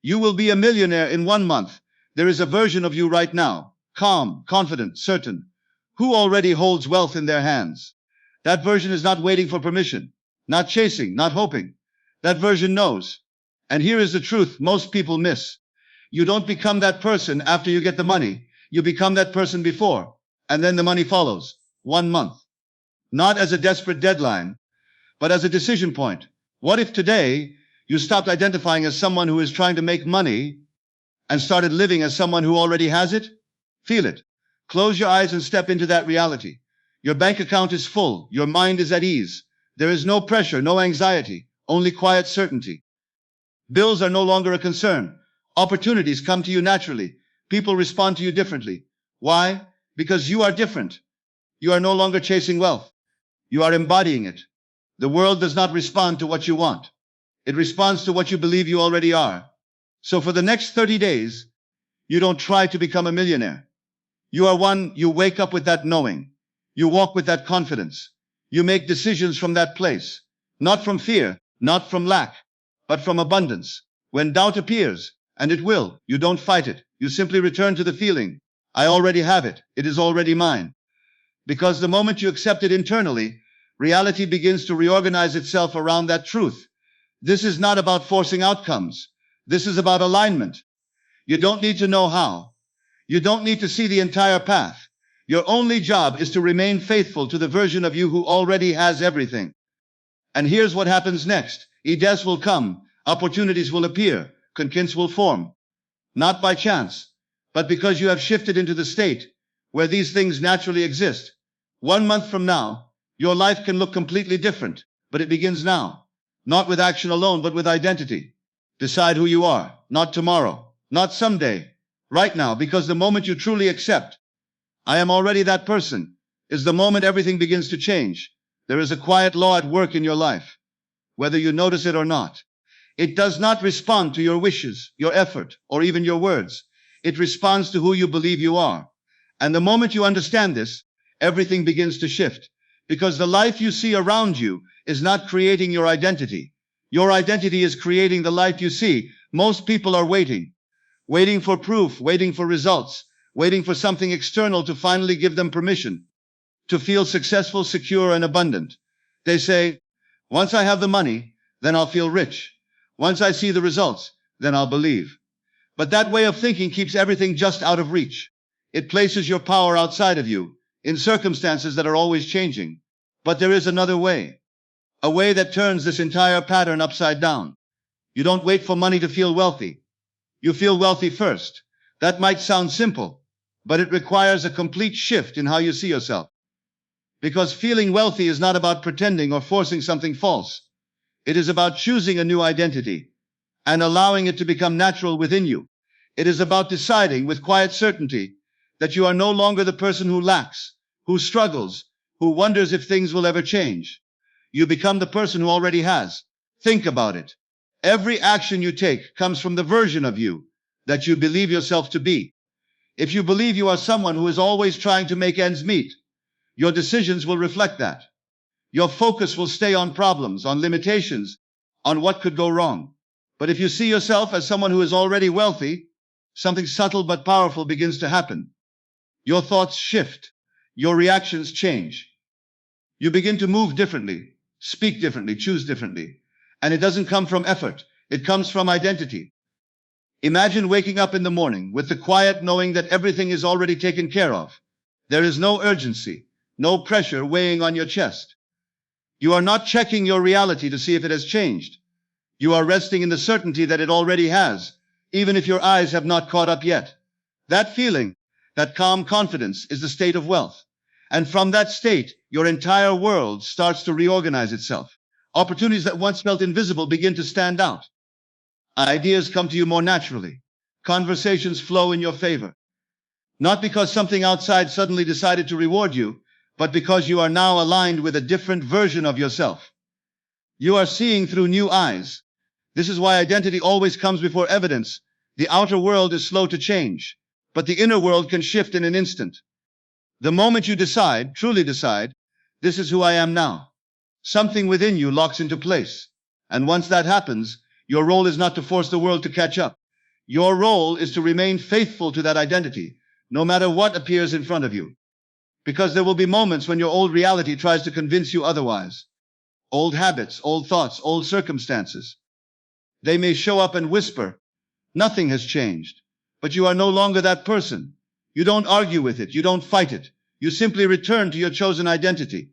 You will be a millionaire in 1 month. There is a version of you right now, calm, confident, certain, who already holds wealth in their hands. That version is not waiting for permission, not chasing, not hoping. That version knows. And here is the truth most people miss. You don't become that person after you get the money. You become that person before, and then the money follows. 1 month. Not as a desperate deadline, but as a decision point. What if today you stopped identifying as someone who is trying to make money and started living as someone who already has it? Feel it. Close your eyes and step into that reality. Your bank account is full. Your mind is at ease. There is no pressure, no anxiety, only quiet certainty. Bills are no longer a concern. Opportunities come to you naturally. People respond to you differently. Why? Because you are different. You are no longer chasing wealth. You are embodying it. The world does not respond to what you want. It responds to what you believe you already are. So for the next 30 days, you don't try to become a millionaire. You are one, you wake up with that knowing. You walk with that confidence. You make decisions from that place. Not from fear, not from lack, but from abundance. When doubt appears, and it will, you don't fight it. You simply return to the feeling. I already have it. It is already mine. Because the moment you accept it internally, reality begins to reorganize itself around that truth. This is not about forcing outcomes. This is about alignment. You don't need to know how. You don't need to see the entire path. Your only job is to remain faithful to the version of you who already has everything. And here's what happens next. Ideas will come. Opportunities will appear. Convince will form. Not by chance, but because you have shifted into the state where these things naturally exist. 1 month from now, your life can look completely different, but it begins now. Not with action alone, but with identity. Decide who you are, not tomorrow, not someday, right now, because the moment you truly accept, I am already that person, is the moment everything begins to change. There is a quiet law at work in your life, whether you notice it or not. It does not respond to your wishes, your effort, or even your words. It responds to who you believe you are. And the moment you understand this, everything begins to shift. Because the life you see around you is not creating your identity. Your identity is creating the life you see. Most people are waiting for proof, waiting for results, waiting for something external to finally give them permission to feel successful, secure, and abundant. They say, once I have the money, then I'll feel rich. Once I see the results, then I'll believe. But that way of thinking keeps everything just out of reach. It places your power outside of you, in circumstances that are always changing. But there is another way. A way that turns this entire pattern upside down. You don't wait for money to feel wealthy. You feel wealthy first. That might sound simple, but it requires a complete shift in how you see yourself. Because feeling wealthy is not about pretending or forcing something false. It is about choosing a new identity and allowing it to become natural within you. It is about deciding with quiet certainty that you are no longer the person who lacks, who struggles, who wonders if things will ever change. You become the person who already has. Think about it. Every action you take comes from the version of you that you believe yourself to be. If you believe you are someone who is always trying to make ends meet, your decisions will reflect that. Your focus will stay on problems, on limitations, on what could go wrong. But if you see yourself as someone who is already wealthy, something subtle but powerful begins to happen. Your thoughts shift. Your reactions change. You begin to move differently, speak differently, choose differently. And it doesn't come from effort. It comes from identity. Imagine waking up in the morning with the quiet knowing that everything is already taken care of. There is no urgency, no pressure weighing on your chest. You are not checking your reality to see if it has changed. You are resting in the certainty that it already has, even if your eyes have not caught up yet. That feeling, that calm confidence, is the state of wealth. And from that state, your entire world starts to reorganize itself. Opportunities that once felt invisible begin to stand out. Ideas come to you more naturally. Conversations flow in your favor. Not because something outside suddenly decided to reward you, but because you are now aligned with a different version of yourself. You are seeing through new eyes. This is why identity always comes before evidence. The outer world is slow to change, but the inner world can shift in an instant. The moment you decide, truly decide, this is who I am now, something within you locks into place. And once that happens, your role is not to force the world to catch up. Your role is to remain faithful to that identity, no matter what appears in front of you. Because there will be moments when your old reality tries to convince you otherwise. Old habits, old thoughts, old circumstances. They may show up and whisper, nothing has changed. But you are no longer that person. You don't argue with it. You don't fight it. You simply return to your chosen identity.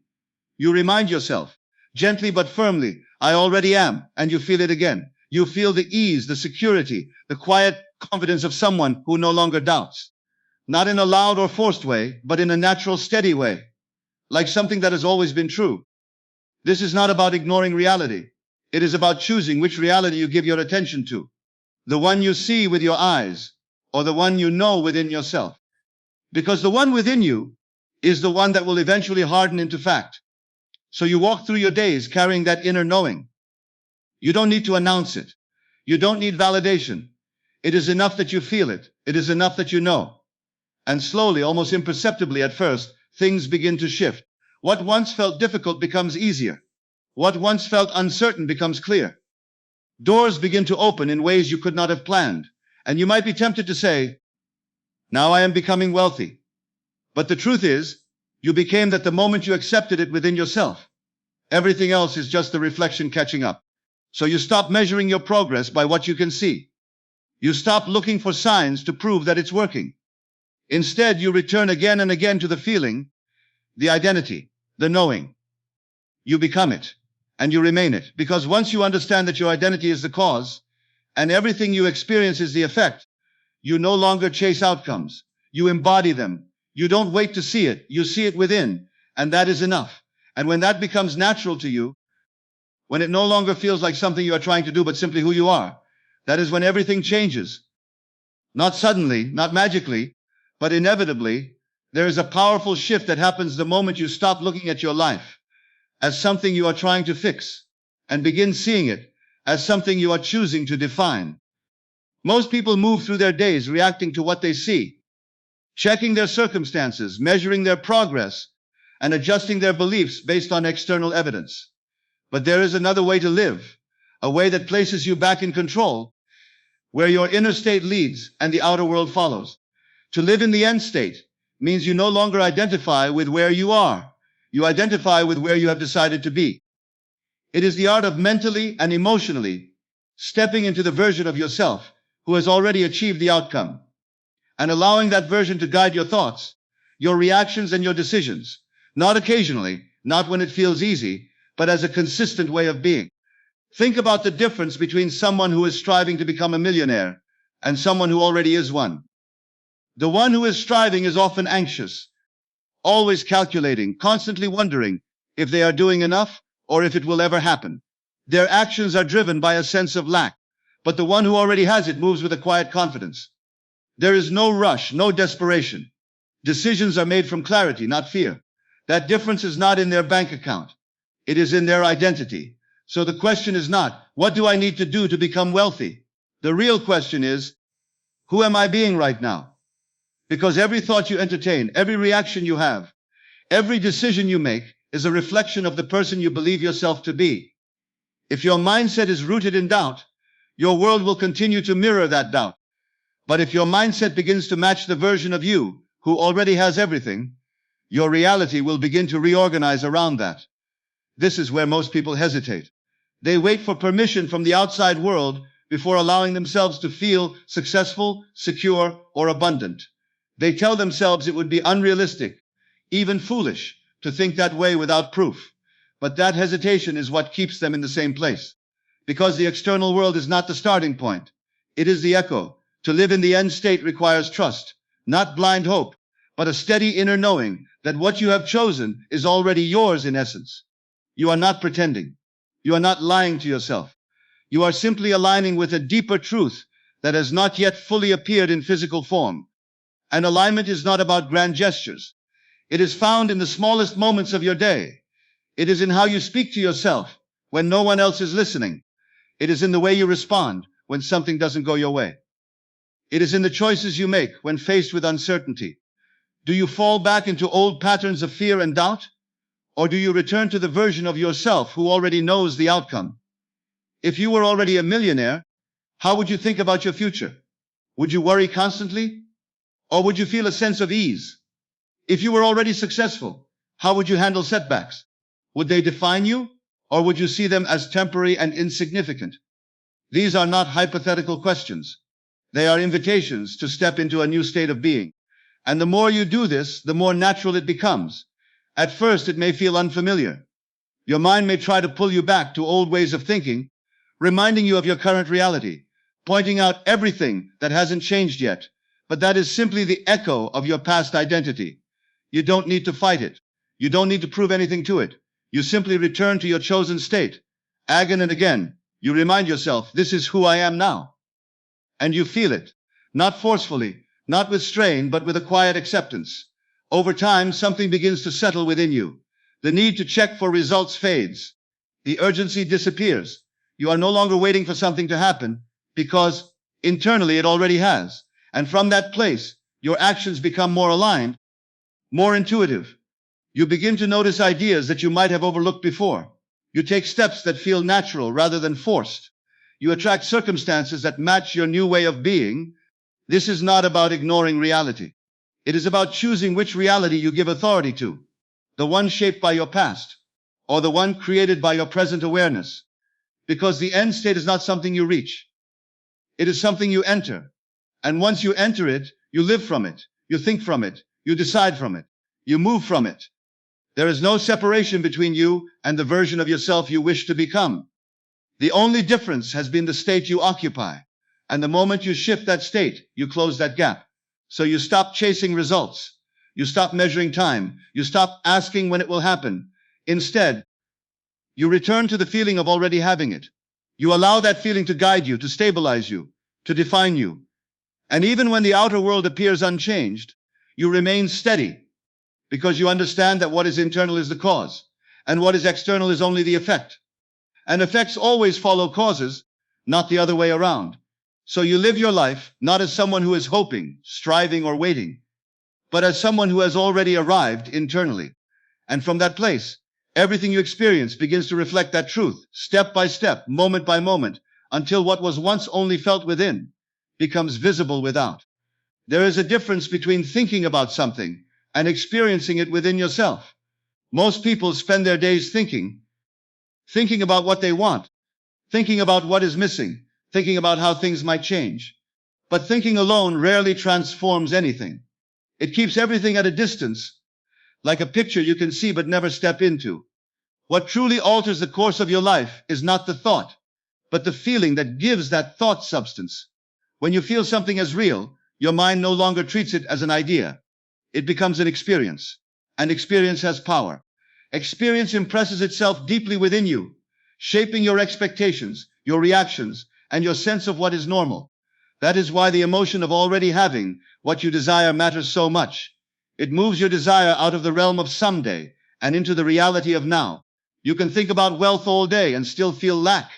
You remind yourself, gently but firmly, I already am, and you feel it again. You feel the ease, the security, the quiet confidence of someone who no longer doubts. Not in a loud or forced way, but in a natural, steady way, like something that has always been true. This is not about ignoring reality. It is about choosing which reality you give your attention to. The one you see with your eyes, or the one you know within yourself. Because the one within you is the one that will eventually harden into fact. So you walk through your days carrying that inner knowing. You don't need to announce it. You don't need validation. It is enough that you feel it. It is enough that you know. And slowly, almost imperceptibly at first, things begin to shift. What once felt difficult becomes easier. What once felt uncertain becomes clear. Doors begin to open in ways you could not have planned. And you might be tempted to say, now I am becoming wealthy. But the truth is, you became that the moment you accepted it within yourself. Everything else is just the reflection catching up. So you stop measuring your progress by what you can see. You stop looking for signs to prove that it's working. Instead, you return again and again to the feeling, the identity, the knowing. You become it, and you remain it, because once you understand that your identity is the cause, and everything you experience is the effect, you no longer chase outcomes. You embody them. You don't wait to see it. You see it within, and that is enough. And when that becomes natural to you, when it no longer feels like something you are trying to do, but simply who you are, that is when everything changes. Not suddenly, not magically, but inevitably, there is a powerful shift that happens the moment you stop looking at your life as something you are trying to fix and begin seeing it as something you are choosing to define. Most people move through their days reacting to what they see, checking their circumstances, measuring their progress, and adjusting their beliefs based on external evidence. But there is another way to live, a way that places you back in control, where your inner state leads and the outer world follows. To live in the end state means you no longer identify with where you are. You identify with where you have decided to be. It is the art of mentally and emotionally stepping into the version of yourself who has already achieved the outcome, and allowing that version to guide your thoughts, your reactions, and your decisions, not occasionally, not when it feels easy, but as a consistent way of being. Think about the difference between someone who is striving to become a millionaire and someone who already is one. The one who is striving is often anxious, always calculating, constantly wondering if they are doing enough or if it will ever happen. Their actions are driven by a sense of lack, but the one who already has it moves with a quiet confidence. There is no rush, no desperation. Decisions are made from clarity, not fear. That difference is not in their bank account. It is in their identity. So the question is not, what do I need to do to become wealthy? The real question is, who am I being right now? Because every thought you entertain, every reaction you have, every decision you make is a reflection of the person you believe yourself to be. If your mindset is rooted in doubt, your world will continue to mirror that doubt. But if your mindset begins to match the version of you who already has everything, your reality will begin to reorganize around that. This is where most people hesitate. They wait for permission from the outside world before allowing themselves to feel successful, secure, or abundant. They tell themselves it would be unrealistic, even foolish, to think that way without proof. But that hesitation is what keeps them in the same place. Because the external world is not the starting point. It is the echo. To live in the end state requires trust, not blind hope, but a steady inner knowing that what you have chosen is already yours in essence. You are not pretending. You are not lying to yourself. You are simply aligning with a deeper truth that has not yet fully appeared in physical form. And alignment is not about grand gestures. It is found in the smallest moments of your day. It is in how you speak to yourself when no one else is listening. It is in the way you respond when something doesn't go your way. It is in the choices you make when faced with uncertainty. Do you fall back into old patterns of fear and doubt? Or do you return to the version of yourself who already knows the outcome? If you were already a millionaire, how would you think about your future? Would you worry constantly? Or would you feel a sense of ease? If you were already successful, how would you handle setbacks? Would they define you? Or would you see them as temporary and insignificant? These are not hypothetical questions. They are invitations to step into a new state of being. And the more you do this, the more natural it becomes. At first, it may feel unfamiliar. Your mind may try to pull you back to old ways of thinking, reminding you of your current reality, pointing out everything that hasn't changed yet. But that is simply the echo of your past identity. You don't need to fight it. You don't need to prove anything to it. You simply return to your chosen state. Again and again, you remind yourself, this is who I am now. And you feel it, not forcefully, not with strain, but with a quiet acceptance. Over time, something begins to settle within you. The need to check for results fades. The urgency disappears. You are no longer waiting for something to happen because internally it already has. And from that place, your actions become more aligned, more intuitive. You begin to notice ideas that you might have overlooked before. You take steps that feel natural rather than forced. You attract circumstances that match your new way of being. This is not about ignoring reality. It is about choosing which reality you give authority to. The one shaped by your past, or the one created by your present awareness. Because the end state is not something you reach. It is something you enter. And once you enter it, you live from it. You think from it. You decide from it. You move from it. There is no separation between you and the version of yourself you wish to become. The only difference has been the state you occupy. And the moment you shift that state, you close that gap. So you stop chasing results. You stop measuring time. You stop asking when it will happen. Instead, you return to the feeling of already having it. You allow that feeling to guide you, to stabilize you, to define you. And even when the outer world appears unchanged, you remain steady because you understand that what is internal is the cause and what is external is only the effect. And effects always follow causes, not the other way around. So you live your life not as someone who is hoping, striving, or waiting, but as someone who has already arrived internally. And from that place, everything you experience begins to reflect that truth, step by step, moment by moment, until what was once only felt within becomes visible without. There is a difference between thinking about something and experiencing it within yourself. Most people spend their days thinking about what they want, thinking about what is missing, thinking about how things might change. But thinking alone rarely transforms anything. It keeps everything at a distance, like a picture you can see but never step into. What truly alters the course of your life is not the thought, but the feeling that gives that thought substance. When you feel something as real, your mind no longer treats it as an idea. It becomes an experience, and experience has power. Experience impresses itself deeply within you, shaping your expectations, your reactions, and your sense of what is normal. That is why the emotion of already having what you desire matters so much. It moves your desire out of the realm of someday and into the reality of now. You can think about wealth all day and still feel lack.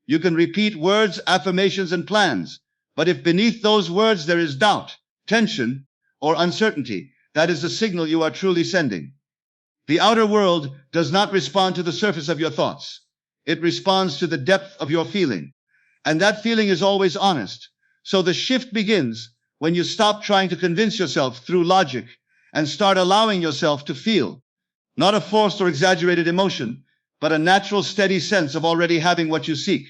You can repeat words, affirmations, and plans. But if beneath those words there is doubt, tension, or uncertainty, that is the signal you are truly sending. The outer world does not respond to the surface of your thoughts. It responds to the depth of your feeling. And that feeling is always honest. So the shift begins when you stop trying to convince yourself through logic and start allowing yourself to feel. Not a forced or exaggerated emotion, but a natural, steady sense of already having what you seek.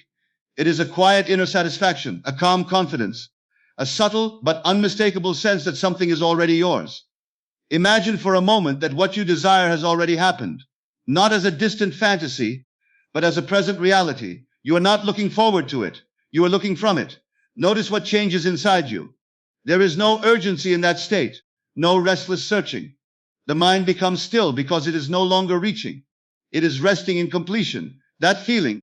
It is a quiet inner satisfaction, a calm confidence, a subtle but unmistakable sense that something is already yours. Imagine for a moment that what you desire has already happened, not as a distant fantasy, but as a present reality. You are not looking forward to it. You are looking from it. Notice what changes inside you. There is no urgency in that state, no restless searching. The mind becomes still because it is no longer reaching. It is resting in completion. That feeling,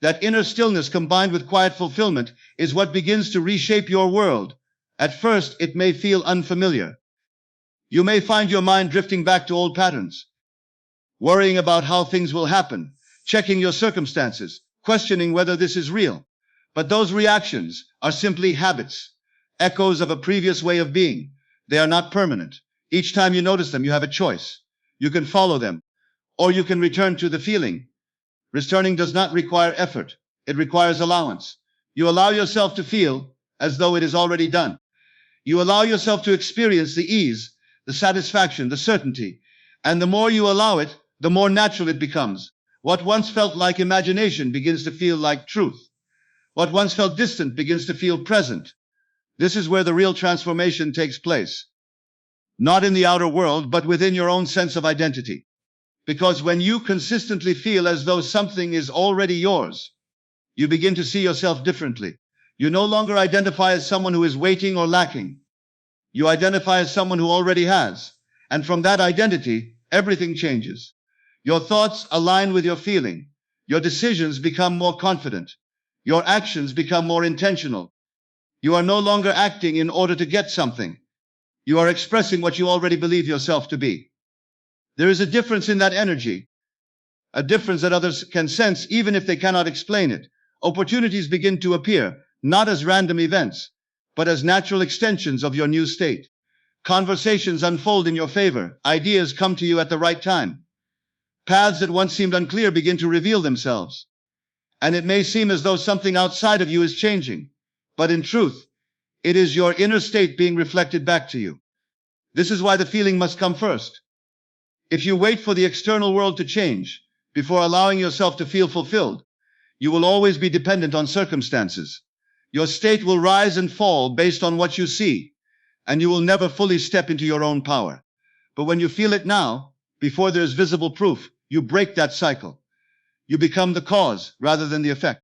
that inner stillness combined with quiet fulfillment is what begins to reshape your world. At first, it may feel unfamiliar. You may find your mind drifting back to old patterns, worrying about how things will happen, checking your circumstances, questioning whether this is real. But those reactions are simply habits, echoes of a previous way of being. They are not permanent. Each time you notice them, you have a choice. You can follow them, or you can return to the feeling. Returning does not require effort. It requires allowance. You allow yourself to feel as though it is already done. You allow yourself to experience the ease, the satisfaction, the certainty, and the more you allow it, the more natural it becomes. What once felt like imagination begins to feel like truth. What once felt distant begins to feel present. This is where the real transformation takes place. Not in the outer world, but within your own sense of identity. Because when you consistently feel as though something is already yours, you begin to see yourself differently. You no longer identify as someone who is waiting or lacking. You identify as someone who already has. And from that identity, everything changes. Your thoughts align with your feeling. Your decisions become more confident. Your actions become more intentional. You are no longer acting in order to get something. You are expressing what you already believe yourself to be. There is a difference in that energy, a difference that others can sense even if they cannot explain it. Opportunities begin to appear, not as random events, but as natural extensions of your new state. Conversations unfold in your favor. Ideas come to you at the right time. Paths that once seemed unclear begin to reveal themselves. And it may seem as though something outside of you is changing, but in truth, it is your inner state being reflected back to you. This is why the feeling must come first. If you wait for the external world to change before allowing yourself to feel fulfilled, you will always be dependent on circumstances. Your state will rise and fall based on what you see, and you will never fully step into your own power. But when you feel it now, before there is visible proof, you break that cycle. You become the cause rather than the effect.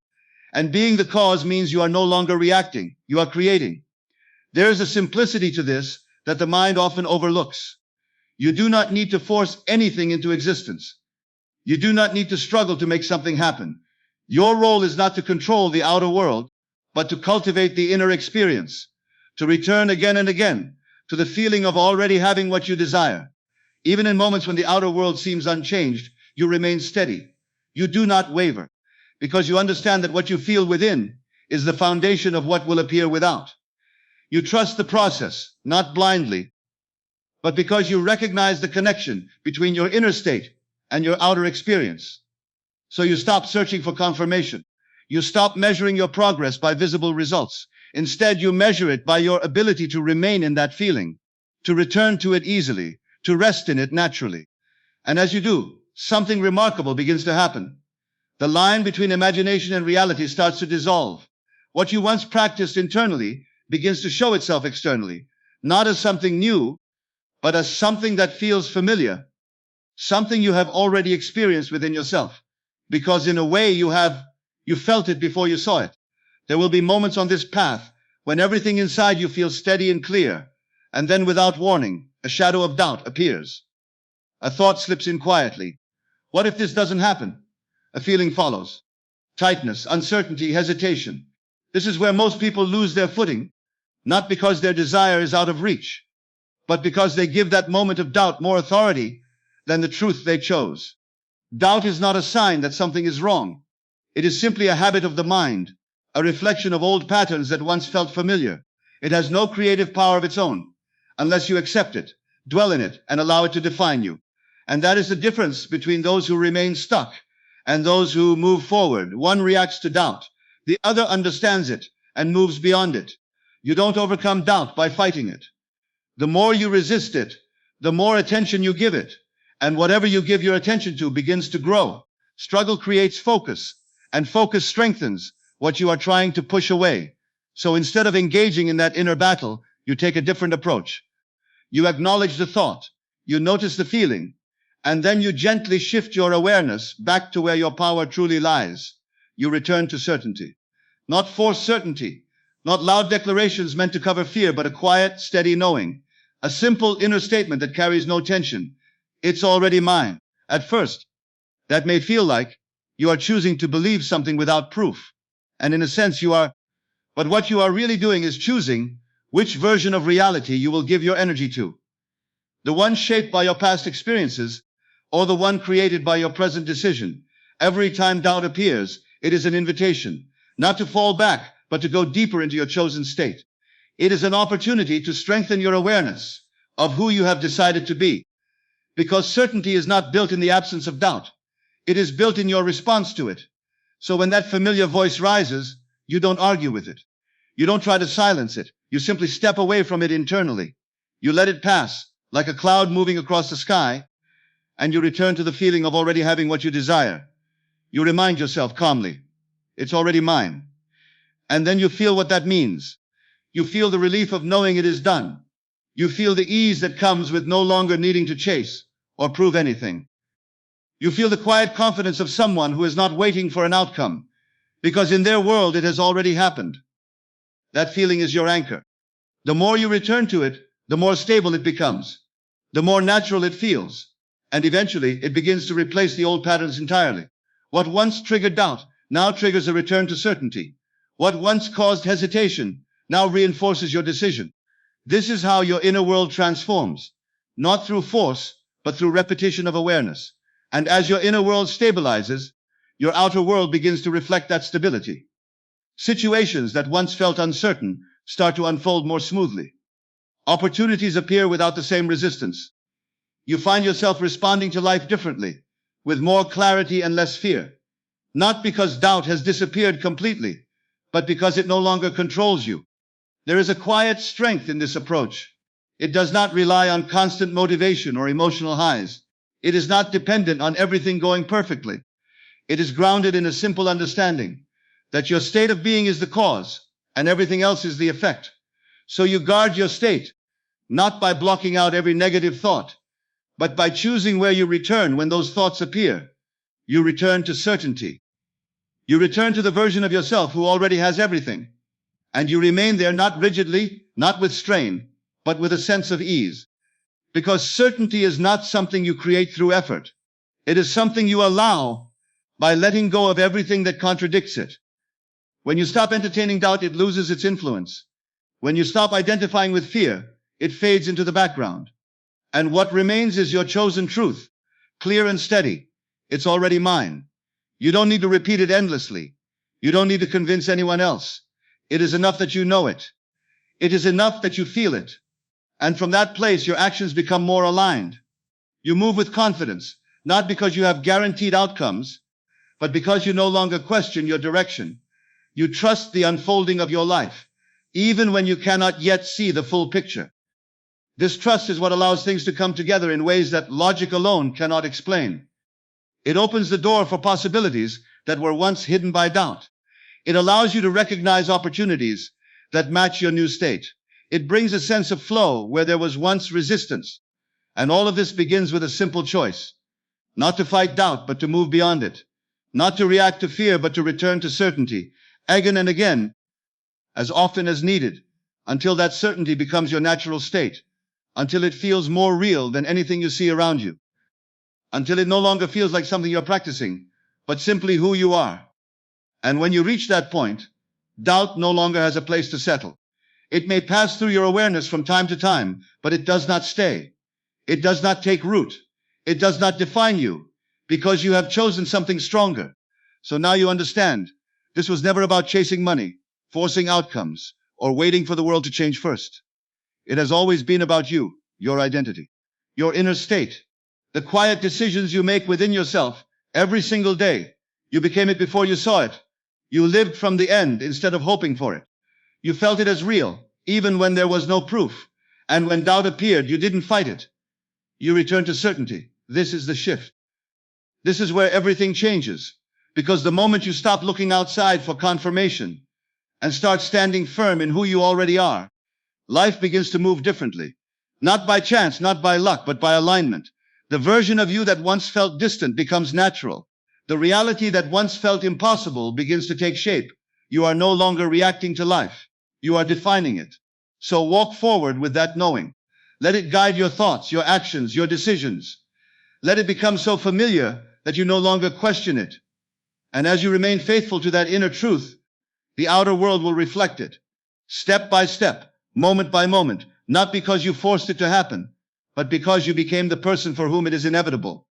And being the cause means you are no longer reacting, you are creating. There is a simplicity to this that the mind often overlooks. You do not need to force anything into existence. You do not need to struggle to make something happen. Your role is not to control the outer world, but to cultivate the inner experience, to return again and again to the feeling of already having what you desire. Even in moments when the outer world seems unchanged, you remain steady. You do not waver, because you understand that what you feel within is the foundation of what will appear without. You trust the process, not blindly, but because you recognize the connection between your inner state and your outer experience. So you stop searching for confirmation. You stop measuring your progress by visible results. Instead, you measure it by your ability to remain in that feeling, to return to it easily, to rest in it naturally. And as you do, something remarkable begins to happen. The line between imagination and reality starts to dissolve. What you once practiced internally begins to show itself externally, not as something new, but as something that feels familiar, something you have already experienced within yourself, because in a way you felt it before you saw it. There will be moments on this path when everything inside you feels steady and clear, and then without warning, a shadow of doubt appears. A thought slips in quietly. What if this doesn't happen? A feeling follows. Tightness, uncertainty, hesitation. This is where most people lose their footing, not because their desire is out of reach, but because they give that moment of doubt more authority than the truth they chose. Doubt is not a sign that something is wrong. It is simply a habit of the mind, a reflection of old patterns that once felt familiar. It has no creative power of its own, unless you accept it, dwell in it, and allow it to define you. And that is the difference between those who remain stuck and those who move forward. One reacts to doubt. The other understands it and moves beyond it. You don't overcome doubt by fighting it. The more you resist it, the more attention you give it. And whatever you give your attention to begins to grow. Struggle creates focus, and focus strengthens what you are trying to push away. So instead of engaging in that inner battle, you take a different approach. You acknowledge the thought, you notice the feeling, and then you gently shift your awareness back to where your power truly lies. You return to certainty. Not forced certainty, not loud declarations meant to cover fear, but a quiet, steady knowing. A simple inner statement that carries no tension. It's already mine. At first, that may feel like you are choosing to believe something without proof. And in a sense but what you are really doing is choosing which version of reality you will give your energy to. The one shaped by your past experiences, or the one created by your present decision. Every time doubt appears, it is an invitation, not to fall back, but to go deeper into your chosen state. It is an opportunity to strengthen your awareness of who you have decided to be. Because certainty is not built in the absence of doubt. It is built in your response to it. So when that familiar voice rises, you don't argue with it. You don't try to silence it. You simply step away from it internally. You let it pass, like a cloud moving across the sky, and you return to the feeling of already having what you desire. You remind yourself calmly, it's already mine. And then you feel what that means. You feel the relief of knowing it is done. You feel the ease that comes with no longer needing to chase or prove anything. You feel the quiet confidence of someone who is not waiting for an outcome, because in their world it has already happened. That feeling is your anchor. The more you return to it, the more stable it becomes, the more natural it feels, and eventually it begins to replace the old patterns entirely. What once triggered doubt now triggers a return to certainty. What once caused hesitation now reinforces your decision. This is how your inner world transforms, not through force, but through repetition of awareness. And as your inner world stabilizes, your outer world begins to reflect that stability. Situations that once felt uncertain start to unfold more smoothly. Opportunities appear without the same resistance. You find yourself responding to life differently, with more clarity and less fear. Not because doubt has disappeared completely, but because it no longer controls you. There is a quiet strength in this approach. It does not rely on constant motivation or emotional highs. It is not dependent on everything going perfectly. It is grounded in a simple understanding that your state of being is the cause and everything else is the effect. So you guard your state, not by blocking out every negative thought, but by choosing where you return when those thoughts appear. You return to certainty. You return to the version of yourself who already has everything. And you remain there not rigidly, not with strain, but with a sense of ease. Because certainty is not something you create through effort. It is something you allow by letting go of everything that contradicts it. When you stop entertaining doubt, it loses its influence. When you stop identifying with fear, it fades into the background. And what remains is your chosen truth, clear and steady. It's already mine. You don't need to repeat it endlessly. You don't need to convince anyone else. It is enough that you know it. It is enough that you feel it. And from that place, your actions become more aligned. You move with confidence, not because you have guaranteed outcomes, but because you no longer question your direction. You trust the unfolding of your life, even when you cannot yet see the full picture. This trust is what allows things to come together in ways that logic alone cannot explain. It opens the door for possibilities that were once hidden by doubt. It allows you to recognize opportunities that match your new state. It brings a sense of flow where there was once resistance. And all of this begins with a simple choice. Not to fight doubt, but to move beyond it. Not to react to fear, but to return to certainty. Again and again, as often as needed, until that certainty becomes your natural state. Until it feels more real than anything you see around you. Until it no longer feels like something you're practicing, but simply who you are. And when you reach that point, doubt no longer has a place to settle. It may pass through your awareness from time to time, but it does not stay. It does not take root. It does not define you, because you have chosen something stronger. So now you understand, this was never about chasing money, forcing outcomes, or waiting for the world to change first. It has always been about you, your identity, your inner state, the quiet decisions you make within yourself every single day. You became it before you saw it. You lived from the end instead of hoping for it. You felt it as real, even when there was no proof. And when doubt appeared, you didn't fight it. You returned to certainty. This is the shift. This is where everything changes. Because the moment you stop looking outside for confirmation and start standing firm in who you already are, life begins to move differently. Not by chance, not by luck, but by alignment. The version of you that once felt distant becomes natural. The reality that once felt impossible begins to take shape. You are no longer reacting to life. You are defining it. So walk forward with that knowing. Let it guide your thoughts, your actions, your decisions. Let it become so familiar that you no longer question it. And as you remain faithful to that inner truth, the outer world will reflect it. Step by step, moment by moment, not because you forced it to happen, but because you became the person for whom it is inevitable.